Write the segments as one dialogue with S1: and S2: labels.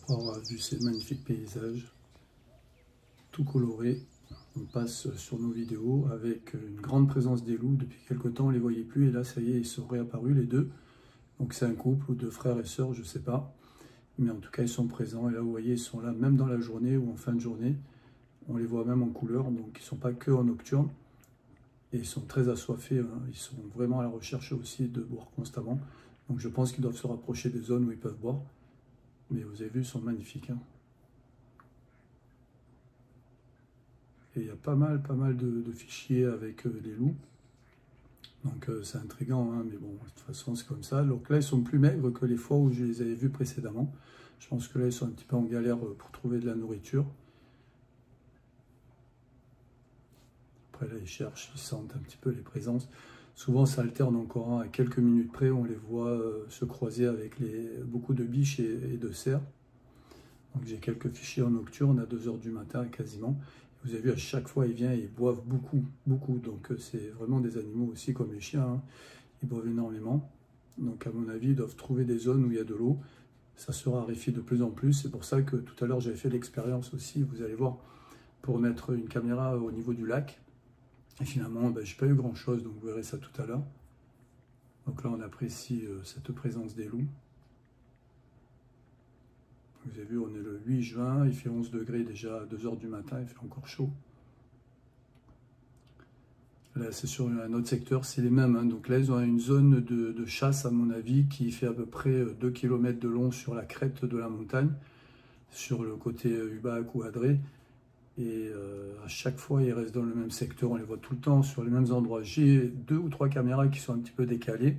S1: Après avoir vu ces magnifiques paysages, tout colorés, on passe sur nos vidéos avec une grande présence des loups. Depuis quelque temps, on ne les voyait plus et là, ça y est, ils sont réapparus les deux. Donc c'est un couple ou deux frères et sœurs, je ne sais pas. Mais en tout cas, ils sont présents et là, vous voyez, ils sont là même dans la journée ou en fin de journée. On les voit même en couleur, donc ils ne sont pas que en nocturne. Et ils sont très assoiffés, hein. Ils sont vraiment à la recherche aussi de boire constamment. Donc je pense qu'ils doivent se rapprocher des zones où ils peuvent boire. Mais vous avez vu, ils sont magnifiques, hein. Et il y a pas mal de fichiers avec les loups. Donc c'est intriguant, hein, mais bon, de toute façon c'est comme ça. Donc là, ils sont plus maigres que les fois où je les avais vus précédemment. Je pense que là, ils sont un petit peu en galère pour trouver de la nourriture. Après là, ils cherchent, ils sentent un petit peu les présences. Souvent, ça alterne encore, hein, à quelques minutes près, on les voit se croiser avec beaucoup de biches et de cerfs. Donc j'ai quelques fichiers en nocturne à 2 h du matin quasiment. Vous avez vu, à chaque fois, ils viennent et ils boivent beaucoup, beaucoup. Donc c'est vraiment des animaux aussi comme les chiens, hein. Ils boivent énormément. Donc à mon avis, ils doivent trouver des zones où il y a de l'eau. Ça se raréfie de plus en plus. C'est pour ça que tout à l'heure, j'avais fait l'expérience aussi, vous allez voir, pour mettre une caméra au niveau du lac. Et finalement, ben, je n'ai pas eu grand-chose, donc vous verrez ça tout à l'heure. Donc là, on apprécie cette présence des loups. Vous avez vu, on est le 8 juin, il fait 11 degrés déjà à 2 h du matin, il fait encore chaud. Là, c'est sur un autre secteur, c'est les mêmes, hein. Donc là, ils ont une zone de chasse, à mon avis, qui fait à peu près 2 km de long sur la crête de la montagne, sur le côté Ubac ou Adré. Et à chaque fois, ils restent dans le même secteur, on les voit tout le temps sur les mêmes endroits. J'ai 2 ou 3 caméras qui sont un petit peu décalées,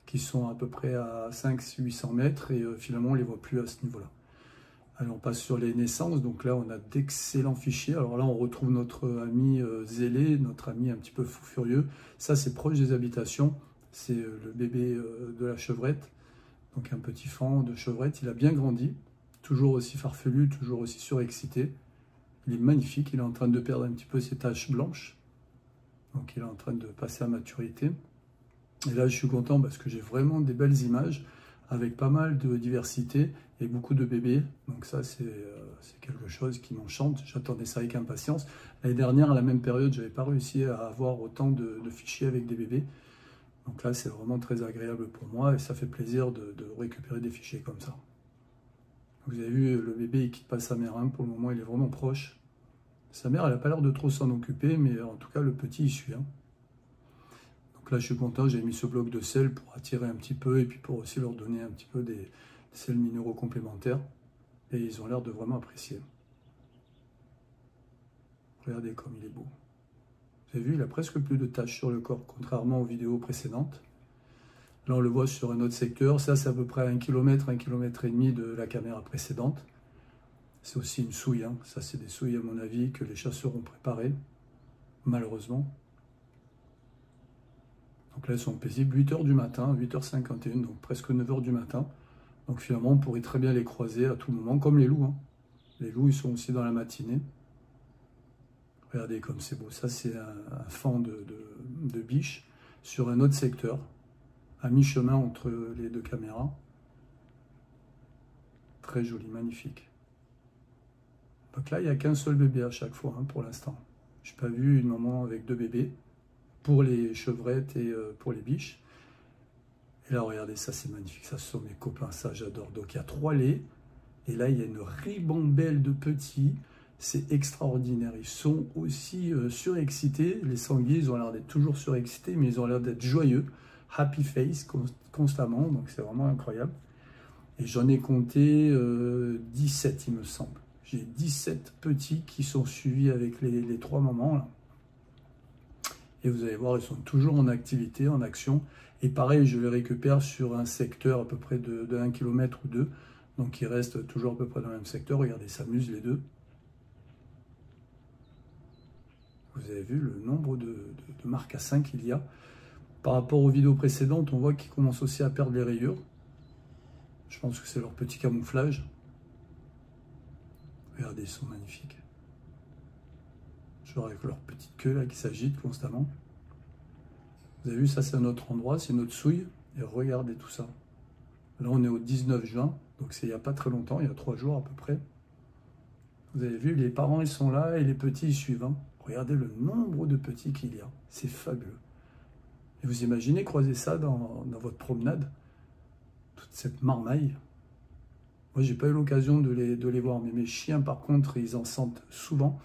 S1: qui sont à peu près à 500-800 mètres, et finalement, on ne les voit plus à ce niveau-là. Allez, on passe sur les naissances. Donc là, on a d'excellents fichiers. Alors là, on retrouve notre ami zélé, notre ami un petit peu fou furieux. Ça, c'est proche des habitations. C'est le bébé de la chevrette. Donc un petit fan de chevrette. Il a bien grandi. Toujours aussi farfelu, toujours aussi surexcité. Il est magnifique. Il est en train de perdre un petit peu ses taches blanches. Donc il est en train de passer à maturité. Et là, je suis content parce que j'ai vraiment des belles images avec pas mal de diversité et beaucoup de bébés. Donc ça, c'est quelque chose qui m'enchante. J'attendais ça avec impatience. L'année dernière, à la même période, je n'avais pas réussi à avoir autant de fichiers avec des bébés. Donc là, c'est vraiment très agréable pour moi et ça fait plaisir de récupérer des fichiers comme ça. Vous avez vu, le bébé, il quitte pas sa mère, hein. Pour le moment, il est vraiment proche. Sa mère, elle n'a pas l'air de trop s'en occuper, mais en tout cas, le petit, il suit, hein. Donc là, je suis content, j'ai mis ce bloc de sel pour attirer un petit peu et puis pour aussi leur donner un petit peu des sels minéraux complémentaires. Et ils ont l'air de vraiment apprécier. Regardez comme il est beau. Vous avez vu, il a presque plus de taches sur le corps, contrairement aux vidéos précédentes. Là, on le voit sur un autre secteur. Ça, c'est à peu près 1 km, 1,5 km de la caméra précédente. C'est aussi une souille, hein. Ça, c'est des souilles, à mon avis, que les chasseurs ont préparées, malheureusement. Donc là, elles sont paisibles, 8 h du matin, 8 h 51, donc presque 9 h du matin. Donc finalement, on pourrait très bien les croiser à tout moment, comme les loups, hein. Les loups, ils sont aussi dans la matinée. Regardez comme c'est beau. Ça, c'est un fan de biche sur un autre secteur, à mi-chemin entre les deux caméras. Très joli, magnifique. Donc là, il n'y a qu'un seul bébé à chaque fois, hein, pour l'instant. Je n'ai pas vu une maman avec 2 bébés pour les chevrettes et pour les biches. Et là, regardez, ça c'est magnifique, ça ce sont mes copains, ça j'adore. Donc il y a 3 laits, et là il y a une ribambelle de petits, c'est extraordinaire. Ils sont aussi surexcités, les sangliers, ils ont l'air d'être toujours surexcités, mais ils ont l'air d'être joyeux, happy face constamment, donc c'est vraiment incroyable. Et j'en ai compté 17, il me semble. J'ai 17 petits qui sont suivis avec les 3 mamans, là. Et vous allez voir, ils sont toujours en activité, en action. Et pareil, je les récupère sur un secteur à peu près de 1 km ou 2. Donc ils restent toujours à peu près dans le même secteur. Regardez, ils s'amusent les deux. Vous avez vu le nombre de marcassins qu'il y a. Par rapport aux vidéos précédentes, on voit qu'ils commencent aussi à perdre les rayures. Je pense que c'est leur petit camouflage. Regardez, ils sont magnifiques. Genre avec leur petite queue là qui s'agite constamment. Vous avez vu, ça c'est un autre endroit, c'est notre souille. Et regardez tout ça. Là, on est au 19 juin, donc c'est il n'y a pas très longtemps, il y a 3 jours à peu près. Vous avez vu, les parents, ils sont là et les petits, ils suivent. Hein. Regardez le nombre de petits qu'il y a. C'est fabuleux. Et vous imaginez croiser ça dans votre promenade, toute cette marmaille. Moi, j'ai pas eu l'occasion de les voir, mais mes chiens, par contre, ils en sentent souvent.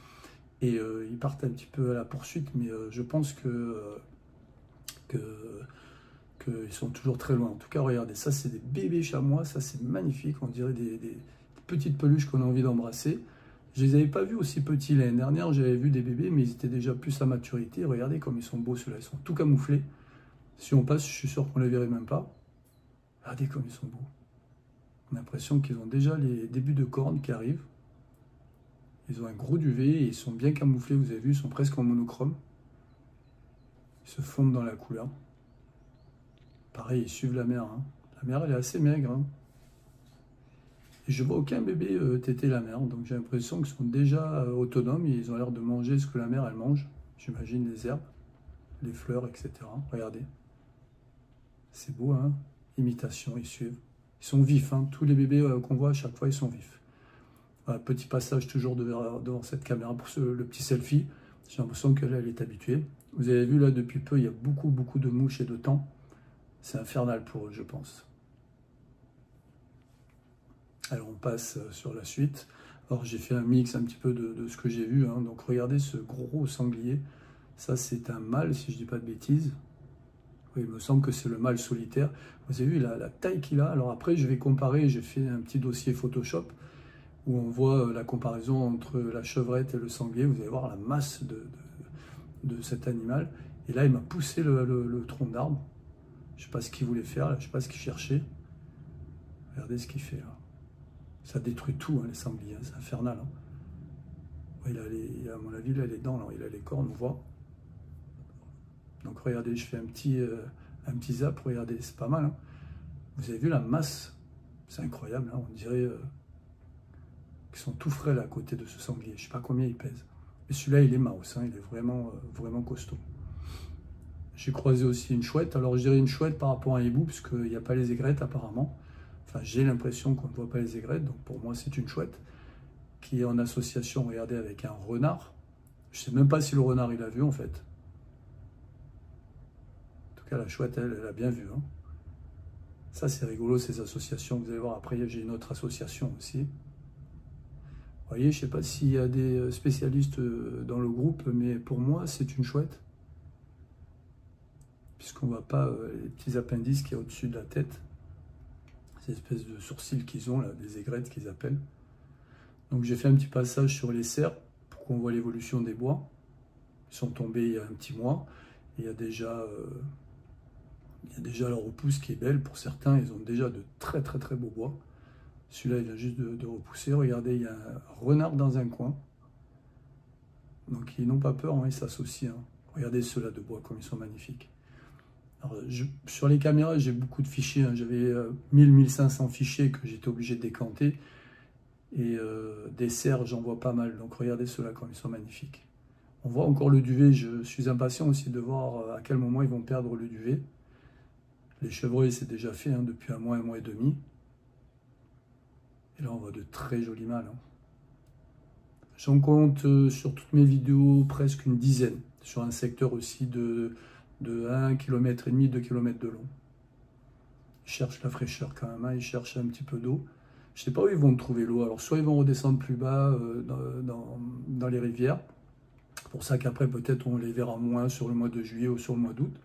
S1: Et ils partent un petit peu à la poursuite, mais je pense qu'ils sont toujours très loin. En tout cas, regardez, ça, c'est des bébés chamois. Ça, c'est magnifique. On dirait des petites peluches qu'on a envie d'embrasser. Je les avais pas vus aussi petits l'année dernière. J'avais vu des bébés, mais ils étaient déjà plus à maturité. Regardez comme ils sont beaux, ceux-là. Ils sont tout camouflés. Si on passe, je suis sûr qu'on ne les verrait même pas. Regardez comme ils sont beaux. On a l'impression qu'ils ont déjà les débuts de cornes qui arrivent. Ils ont un gros duvet et ils sont bien camouflés, vous avez vu, ils sont presque en monochrome. Ils se fondent dans la couleur. Pareil, ils suivent la mère. Hein. La mère, elle est assez maigre. Hein. Et je vois aucun bébé téter la mère, donc j'ai l'impression qu'ils sont déjà autonomes et ils ont l'air de manger ce que la mère, elle mange. J'imagine les herbes, les fleurs, etc. Regardez. C'est beau, hein. Imitation, ils suivent. Ils sont vifs, hein. Tous les bébés qu'on voit à chaque fois, ils sont vifs. Voilà, petit passage toujours devant cette caméra pour le petit selfie. J'ai l'impression qu'elle est habituée. Vous avez vu là, depuis peu, il y a beaucoup de mouches et de thon. C'est infernal pour eux, je pense. Alors on passe sur la suite. Alors j'ai fait un mix un petit peu de ce que j'ai vu. Hein. Donc regardez ce gros sanglier. Ça c'est un mâle, si je ne dis pas de bêtises. Oui, il me semble que c'est le mâle solitaire. Vous avez vu la taille qu'il a. Alors après je vais comparer, j'ai fait un petit dossier Photoshop où on voit la comparaison entre la chevrette et le sanglier. Vous allez voir la masse de cet animal. Et là il m'a poussé le tronc d'arbre. Je ne sais pas ce qu'il voulait faire, là. Je ne sais pas ce qu'il cherchait. Regardez ce qu'il fait là. Ça détruit tout, hein, les sangliers, hein, c'est infernal. Hein. Ouais, à mon avis, il a les dents, là, il a les cornes, on voit. Donc regardez, je fais un petit zap, regardez, c'est pas mal. Hein. Vous avez vu la masse, c'est incroyable, hein, on dirait qu'ils sont tout frais là à côté de ce sanglier. Je ne sais pas combien il pèse. Mais celui-là, il est mouse, hein, il est vraiment costaud. J'ai croisé aussi une chouette. Alors je dirais une chouette par rapport à un hibou, parce qu'il n'y a pas les aigrettes apparemment. Enfin, j'ai l'impression qu'on ne voit pas les aigrettes, donc pour moi c'est une chouette qui est en association, regardez, avec un renard. Je ne sais même pas si le renard il a vu en fait. En tout cas, la chouette, elle a bien vu. Hein. Ça c'est rigolo, ces associations. Vous allez voir, après j'ai une autre association aussi. Vous voyez, je ne sais pas s'il y a des spécialistes dans le groupe, mais pour moi c'est une chouette. Puisqu'on ne voit pas les petits appendices qu'il y a au-dessus de la tête. Ces espèces de sourcils qu'ils ont, là, des aigrettes qu'ils appellent. Donc j'ai fait un petit passage sur les cerfs pour qu'on voit l'évolution des bois. Ils sont tombés il y a un petit mois. Et il y a déjà leur repousse qui est belle. Pour certains, ils ont déjà de très beaux bois. Celui-là, il vient juste de repousser. Regardez, il y a un renard dans un coin. Donc ils n'ont pas peur, hein, ils s'associent. Hein. Regardez ceux-là de bois, comme ils sont magnifiques. Alors, sur les caméras, j'ai beaucoup de fichiers. Hein. J'avais 1000-1500 fichiers que j'étais obligé de décanter. Et des cerfs, j'en vois pas mal. Donc regardez ceux-là comme ils sont magnifiques. On voit encore le duvet. Je suis impatient aussi de voir à quel moment ils vont perdre le duvet. Les chevreuils, c'est déjà fait hein, depuis un mois et demi. Et là, on voit de très jolis mâles. Hein. J'en compte sur toutes mes vidéos presque une dizaine. Sur un secteur aussi de 1,5 km, 2 km de long. Ils cherchent la fraîcheur quand même, hein, ils cherchent un petit peu d'eau. Je ne sais pas où ils vont trouver l'eau. Alors soit ils vont redescendre plus bas dans les rivières. C'est pour ça qu'après peut-être on les verra moins sur le mois de juillet ou sur le mois d'août.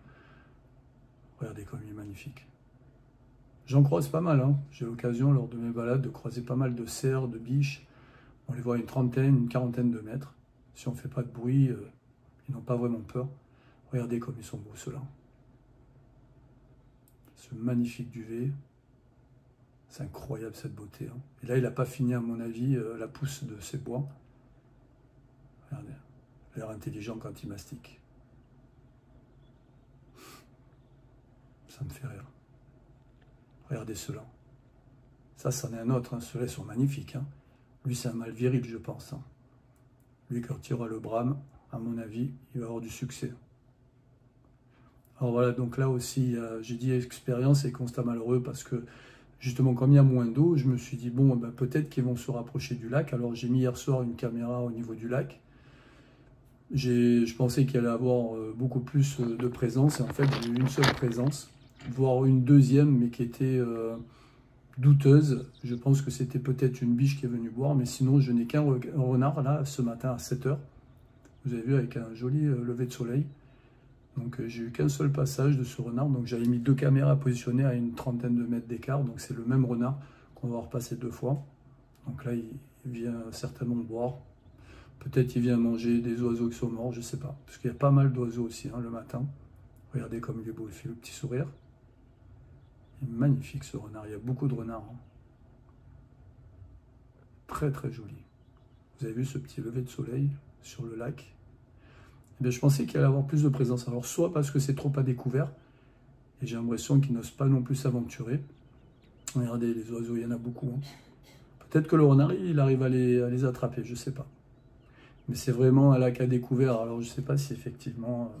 S1: Regardez comme il est magnifique. J'en croise pas mal. Hein. J'ai l'occasion lors de mes balades de croiser pas mal de cerfs, de biches. On les voit à une trentaine, une quarantaine de mètres. Si on ne fait pas de bruit, ils n'ont pas vraiment peur. Regardez comme ils sont beaux ceux-là. Ce magnifique duvet. C'est incroyable cette beauté. Hein. Et là, il n'a pas fini, à mon avis, la pousse de ses bois. Regardez. Il a l'air intelligent quand il mastique. Ça me fait rire. Regardez ceux-là. Ça, c'en est un autre. Hein. Ceux-là sont magnifiques. Hein. Lui, c'est un mâle viril, je pense. Hein. Lui, quand il aura le brame, à mon avis, il va avoir du succès. Alors voilà, donc là aussi, j'ai dit expérience et constat malheureux parce que justement, comme il y a moins d'eau, je me suis dit, bon, ben, peut-être qu'ils vont se rapprocher du lac. Alors j'ai mis hier soir une caméra au niveau du lac. Je pensais qu'il allait avoir beaucoup plus de présence, et en fait j'ai eu une seule présence, voire une deuxième, mais qui était douteuse. Je pense que c'était peut-être une biche qui est venue boire, mais sinon je n'ai qu'un renard là ce matin à 7 h. Vous avez vu, avec un joli lever de soleil. Donc j'ai eu qu'un seul passage de ce renard, donc j'avais mis 2 caméras positionnées à une trentaine de mètres d'écart, donc c'est le même renard qu'on va repasser 2 fois. Donc là il vient certainement boire. Peut-être il vient manger des oiseaux qui sont morts, je ne sais pas. Parce qu'il y a pas mal d'oiseaux aussi le matin. Regardez comme il est beau, il fait le petit sourire. Il est magnifique ce renard, il y a beaucoup de renards. Très très joli. Vous avez vu ce petit lever de soleil sur le lac? Eh bien, je pensais qu'il allait avoir plus de présence. Alors soit parce que c'est trop à découvert, et j'ai l'impression qu'ils n'osent pas non plus s'aventurer. Regardez, les oiseaux, il y en a beaucoup. Peut-être que le renard, il arrive à les attraper, je ne sais pas. Mais c'est vraiment un lac à découvert. Alors je ne sais pas si effectivement...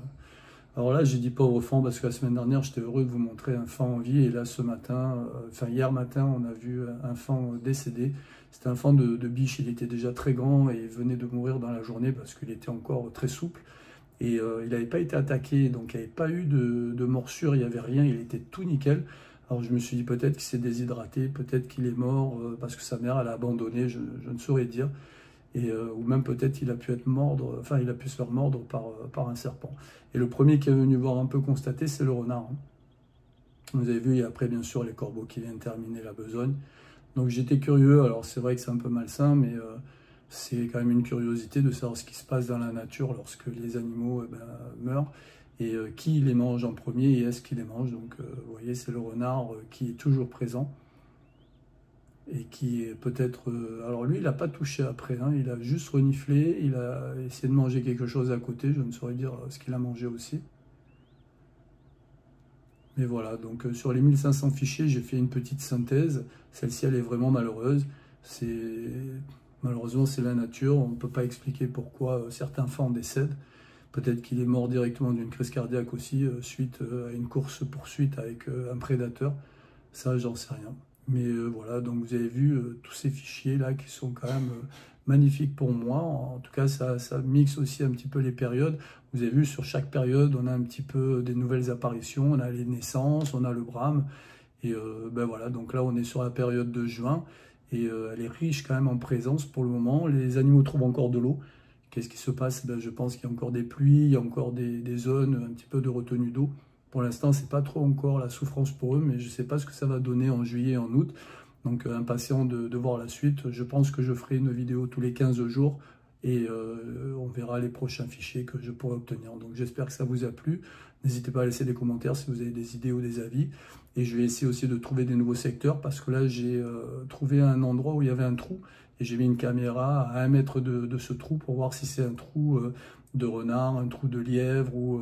S1: Alors là, j'ai dit pauvre fan parce que la semaine dernière, j'étais heureux de vous montrer un fan en vie. Et là, ce matin, enfin hier matin, on a vu un fan décédé. C'était un fan de biche. Il était déjà très grand et venait de mourir dans la journée parce qu'il était encore très souple. Et il n'avait pas été attaqué, donc il n'y avait pas eu de morsure, il n'y avait rien, il était tout nickel. Alors je me suis dit peut-être qu'il s'est déshydraté, peut-être qu'il est mort parce que sa mère elle a abandonné, je ne saurais dire. Ou même peut-être il a pu être mordre, enfin il a pu se faire mordre par un serpent. Et le premier qui est venu voir un peu constater, c'est le renard. Vous avez vu, et après bien sûr les corbeaux qui viennent terminer la besogne. Donc j'étais curieux, alors c'est vrai que c'est un peu malsain, mais c'est quand même une curiosité de savoir ce qui se passe dans la nature lorsque les animaux meurent, et qui les mange en premier et est-ce qu'il les mange. Donc vous voyez, c'est le renard qui est toujours présent. Et qui est peut-être... alors lui, il n'a pas touché après, il a juste reniflé, il a essayé de manger quelque chose à côté, je ne saurais dire ce qu'il a mangé aussi. Mais voilà, donc sur les 1500 fichiers, j'ai fait une petite synthèse. Celle-ci, elle est vraiment malheureuse. Malheureusement, c'est la nature, on ne peut pas expliquer pourquoi certains fans décèdent. Peut-être qu'il est mort directement d'une crise cardiaque aussi, suite à une course-poursuite avec un prédateur. Ça, j'en sais rien. Mais voilà, donc vous avez vu tous ces fichiers là qui sont quand même magnifiques pour moi. En tout cas, ça mixe aussi un petit peu les périodes. Vous avez vu, sur chaque période, on a un petit peu des nouvelles apparitions. On a les naissances, on a le brame. Et ben voilà, donc là, on est sur la période de juin. Et elle est riche quand même en présence pour le moment. Les animaux trouvent encore de l'eau. Qu'est-ce qui se passe? Ben, je pense qu'il y a encore des pluies, il y a encore des zones, un petit peu de retenue d'eau. Pour l'instant, c'est pas trop encore la souffrance pour eux, mais je ne sais pas ce que ça va donner en juillet et en août. Donc, impatient de voir la suite. Je pense que je ferai une vidéo tous les 15 jours et on verra les prochains fichiers que je pourrai obtenir. Donc, j'espère que ça vous a plu. N'hésitez pas à laisser des commentaires si vous avez des idées ou des avis. Et je vais essayer aussi de trouver des nouveaux secteurs parce que là, j'ai trouvé un endroit où il y avait un trou et j'ai mis une caméra à 1 mètre de ce trou pour voir si c'est un trou de renard, un trou de lièvre ou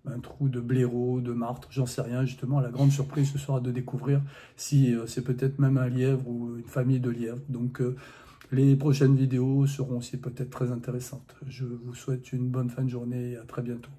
S1: un trou de blaireau, de martre, j'en sais rien. Justement, la grande surprise ce sera de découvrir si c'est peut-être même un lièvre ou une famille de lièvres. Donc les prochaines vidéos seront aussi peut-être très intéressantes. Je vous souhaite une bonne fin de journée et à très bientôt.